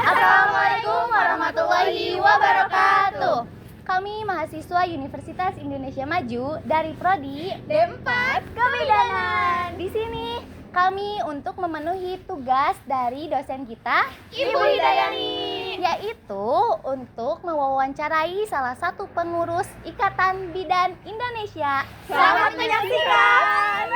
Assalamualaikum warahmatullahi wabarakatuh. Kami mahasiswa Universitas Indonesia Maju dari Prodi D4 Kebidanan. Di sini kami untuk memenuhi tugas dari dosen kita, Ibu Hidayani, yaitu untuk mewawancarai salah satu pengurus Ikatan Bidan Indonesia. Selamat menyaksikan.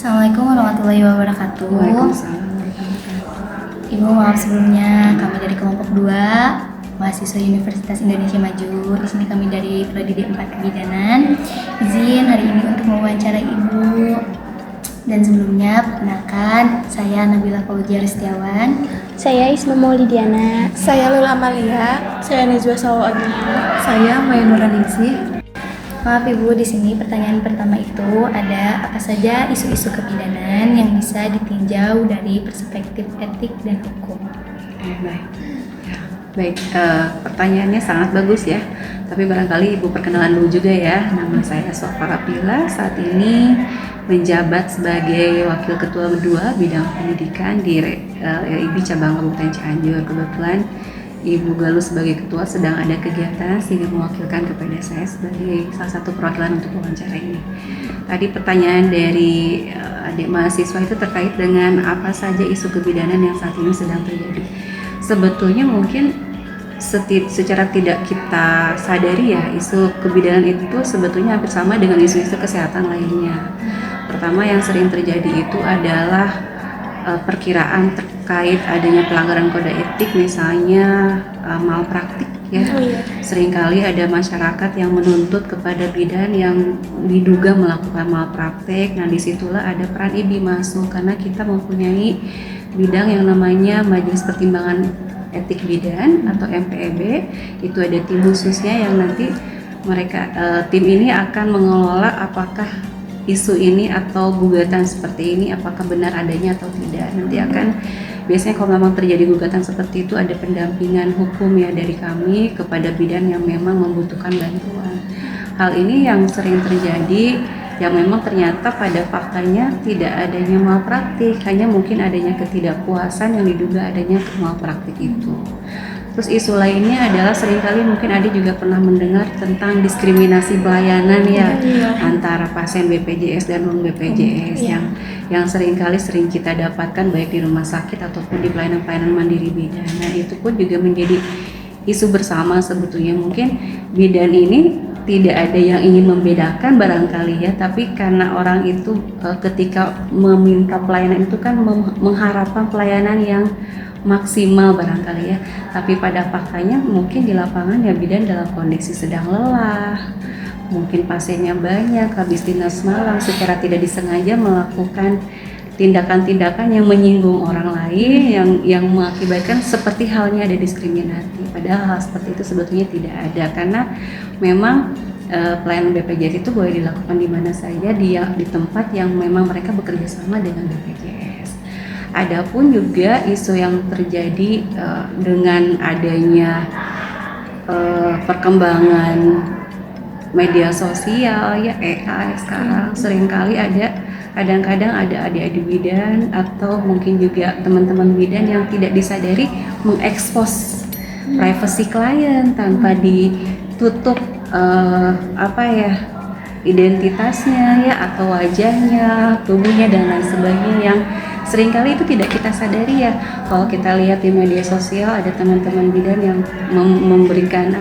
Assalamualaikum warahmatullahi wabarakatuh. Ibu, maaf sebelumnya, kami dari kelompok 2 mahasiswa Universitas Indonesia Maju. Di sini kami dari Prodi D4 Kebidanan. Izin hari ini untuk mewawancarai Ibu. Dan sebelumnya, perkenalkan, saya Nabila Fauzia Setiawan. Saya Isma Maulidiana. Saya Lula Amalia. Saya Najwa Sawo Agnia. Saya Mainura Ningsih. Maaf Ibu, di sini pertanyaan pertama itu ada apa saja isu-isu kebidanan yang bisa ditinjau dari perspektif etik dan hukum. Baik, pertanyaannya sangat bagus ya. Tapi barangkali Ibu perkenalan dulu juga ya. Nama saya Sofara Pila, saat ini menjabat sebagai Wakil Ketua 2 Bidang Pendidikan di RIB Cabang Kabupaten Cianjur. Kebetulan Ibu Galuh sebagai ketua sedang ada kegiatan sehingga mewakilkan kepada saya sebagai salah satu perwakilan untuk wawancara ini. Tadi pertanyaan dari adik mahasiswa itu terkait dengan apa saja isu kebidanan yang saat ini sedang terjadi. Sebetulnya mungkin secara tidak kita sadari ya, isu kebidanan itu sebetulnya hampir sama dengan isu-isu kesehatan lainnya. Pertama yang sering terjadi itu adalah perkiraan terkait adanya pelanggaran kode etik, misalnya malpraktik ya. Seringkali ada masyarakat yang menuntut kepada bidan yang diduga melakukan malpraktik. Nah, disitulah ada peran IBI masuk, karena kita mempunyai bidang yang namanya Majelis Pertimbangan Etik Bidan atau MPEB. Itu ada tim khususnya yang nanti mereka tim ini akan mengelola apakah isu ini atau gugatan seperti ini apakah benar adanya atau tidak. Nanti akan biasanya kalau memang terjadi gugatan seperti itu ada pendampingan hukum ya dari kami kepada bidan yang memang membutuhkan bantuan. Hal ini yang sering terjadi yang memang ternyata pada faktanya tidak adanya malpraktik, hanya mungkin adanya ketidakpuasan yang diduga adanya malpraktik itu. Terus isu lainnya adalah seringkali mungkin Adi juga pernah mendengar tentang diskriminasi pelayanan ya, antara pasien BPJS dan non BPJS yang seringkali sering kita dapatkan baik di rumah sakit ataupun di pelayanan-pelayanan mandiri bidan. Nah, itu pun juga menjadi isu bersama sebetulnya. Mungkin bidan ini tidak ada yang ingin membedakan barangkali ya, tapi karena orang itu ketika meminta pelayanan itu kan mengharapkan pelayanan yang maksimal barangkali ya, tapi pada faktanya mungkin di lapangan ya bidan dalam kondisi sedang lelah, mungkin pasiennya banyak, habis dinas malam secara tidak disengaja melakukan tindakan-tindakan yang menyinggung orang lain yang mengakibatkan seperti halnya ada diskriminasi. Padahal hal seperti itu sebetulnya tidak ada, karena memang pelayanan BPJS itu boleh dilakukan di mana saja, di tempat yang memang mereka bekerja sama dengan BPJS. Adapun juga isu yang terjadi dengan adanya perkembangan media sosial ya, AI sekarang seringkali kadang-kadang ada adik-adik bidan atau mungkin juga teman-teman bidan yang tidak disadari mengekspos privasi klien tanpa ditutup identitasnya ya, atau wajahnya, tubuhnya dan lain sebagainya, yang seringkali itu tidak kita sadari ya. Kalau kita lihat di media sosial ada teman-teman bidan yang memberikan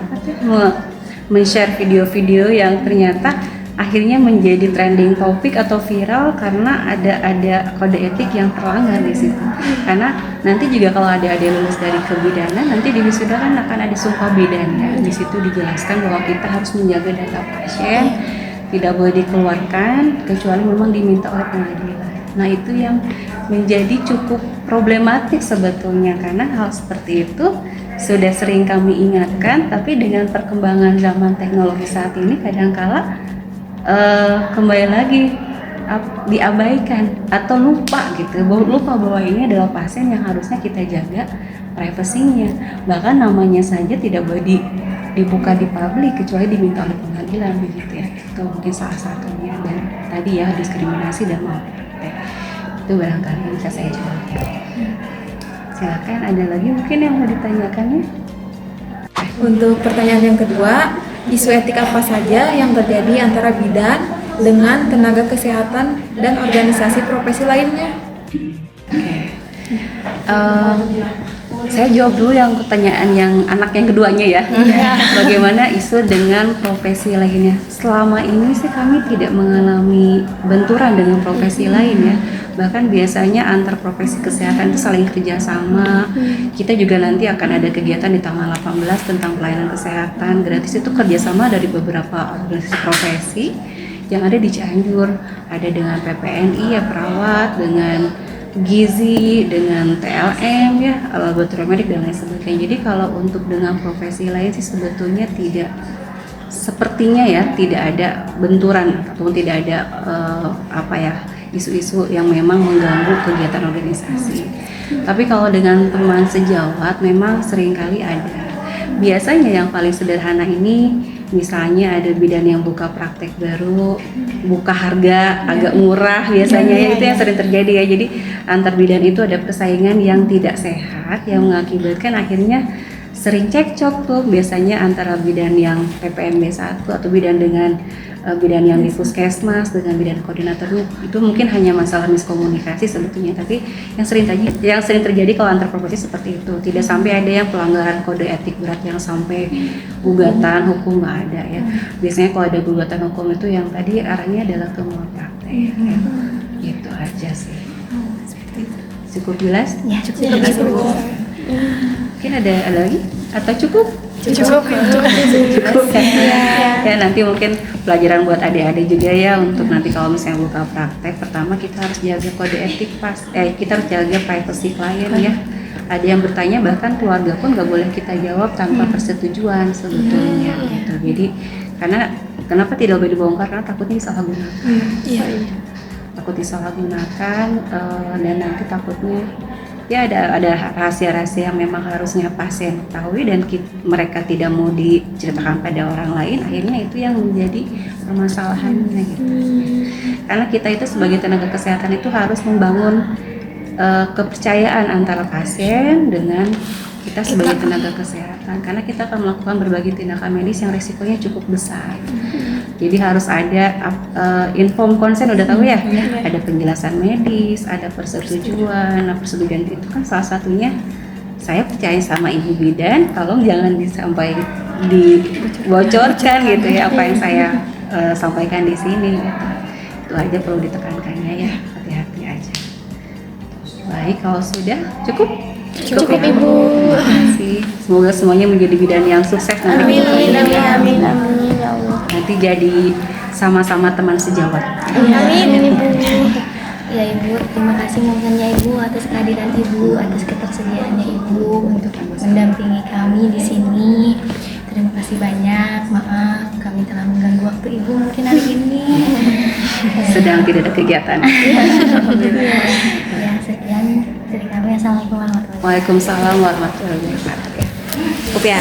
men-share video-video yang ternyata akhirnya menjadi trending topik atau viral karena ada kode etik yang terlanggar di situ. Karena nanti juga kalau ada lulus dari kebidanan, nanti di wisuda kan akan ada sumpah bidan ya. Di situ dijelaskan bahwa kita harus menjaga data pasien, tidak boleh dikeluarkan kecuali memang diminta oleh pengadilan. Nah, itu yang menjadi cukup problematik sebetulnya, karena hal seperti itu sudah sering kami ingatkan, tapi dengan perkembangan zaman teknologi saat ini kadangkala kembali lagi diabaikan atau lupa gitu, lupa bahwa ini adalah pasien yang harusnya kita jaga privasinya. Bahkan namanya saja tidak boleh dibuka di publik kecuali diminta oleh pengadilan begitu ya. Itu mungkin salah satunya. Dan tadi ya diskriminasi dan malpraktek. Itu barangkali yang bisa saya jawab. Silakan, ada lagi mungkin yang mau ditanyakan ya? Untuk pertanyaan yang kedua, isu etik apa saja yang terjadi antara bidan dengan tenaga kesehatan dan organisasi profesi lainnya? Saya jawab dulu yang pertanyaan yang anak yang keduanya ya. Bagaimana isu dengan profesi lainnya? Selama ini sih kami tidak mengalami benturan dengan profesi lain ya. Bahkan biasanya antar profesi kesehatan itu saling kerjasama. Kita juga nanti akan ada kegiatan di tanggal 18 tentang pelayanan kesehatan gratis, itu kerjasama dari beberapa organisasi profesi yang ada di Cianjur. Ada dengan PPNI ya, perawat, dengan Gizi, dengan TLM ya, laboratorium medik dan lain sebagainya. Jadi kalau untuk dengan profesi lain sih sebetulnya tidak, sepertinya ya tidak ada benturan ataupun tidak ada isu-isu yang memang mengganggu kegiatan organisasi. Tapi kalau dengan teman sejawat memang seringkali ada. Biasanya yang paling sederhana ini, misalnya ada bidan yang buka praktek baru, buka harga agak murah biasanya ya, itu yang sering terjadi ya. Jadi antar bidan itu ada persaingan yang tidak sehat yang mengakibatkan akhirnya sering cekcok tuh biasanya antara bidan yang PPMB 1 atau bidan dengan bidan yang di puskesmas dengan bidan koordinator. Itu mungkin hanya masalah miskomunikasi sebetulnya, tapi yang sering terjadi kalau antar profesi seperti itu. Tidak sampai ada yang pelanggaran kode etik berat yang sampai gugatan hukum, nggak ada ya. Biasanya kalau ada gugatan hukum itu yang tadi arahnya adalah ke malpraktek ya. Gitu aja sih. Cukup jelas? Ya, cukup. Mungkin ada lagi atau cukup? Cukup Ya nanti mungkin pelajaran buat adik-adik juga ya, untuk nanti kalau misalnya buka praktek, pertama kita harus jaga kode etik kita harus jaga privacy klien ya. Ada yang bertanya bahkan keluarga pun nggak boleh kita jawab tanpa persetujuan sebetulnya gitu. Jadi karena kenapa tidak boleh dibongkar, karena takutnya disalahgunakan. Takut disalahgunakan dan nanti takutnya ya ada rahasia-rahasia yang memang harusnya pasien ketahui dan mereka tidak mau diceritakan pada orang lain, akhirnya itu yang menjadi permasalahannya gitu. Karena kita itu sebagai tenaga kesehatan itu harus membangun kepercayaan antara pasien dengan kita sebagai tenaga kesehatan, karena kita akan melakukan berbagai tindakan medis yang resikonya cukup besar. Jadi harus ada informed consent, udah tahu ya, ada penjelasan medis, ada persetujuan. Nah, persetujuan itu kan salah satunya saya percaya sama ibu bidan, tolong jangan sampai dibocorkan gitu ya apa yang saya sampaikan di sini. Itu aja perlu ditekankannya ya, hati-hati aja. Baik, kalau sudah cukup Cukup ya? Ibu. Terima kasih. Semoga semuanya menjadi bidan yang sukses nanti. Amin ya Allah. Nanti jadi sama-sama teman sejawat. Amin Ibu. Ya Ibu, terima kasih momennya Ibu atas kehadiran Ibu, atas ketersediaannya Ibu untuk mendampingi kami di sini. Terima kasih banyak. Maaf kami telah mengganggu waktu Ibu mungkin hari ini. Sedang tidak ada kegiatan. Ya, sekian dari kami. Assalamualaikum warahmatullahi wabarakatuh. Waalaikumsalam warahmatullahi wabarakatuh. Cukup ya.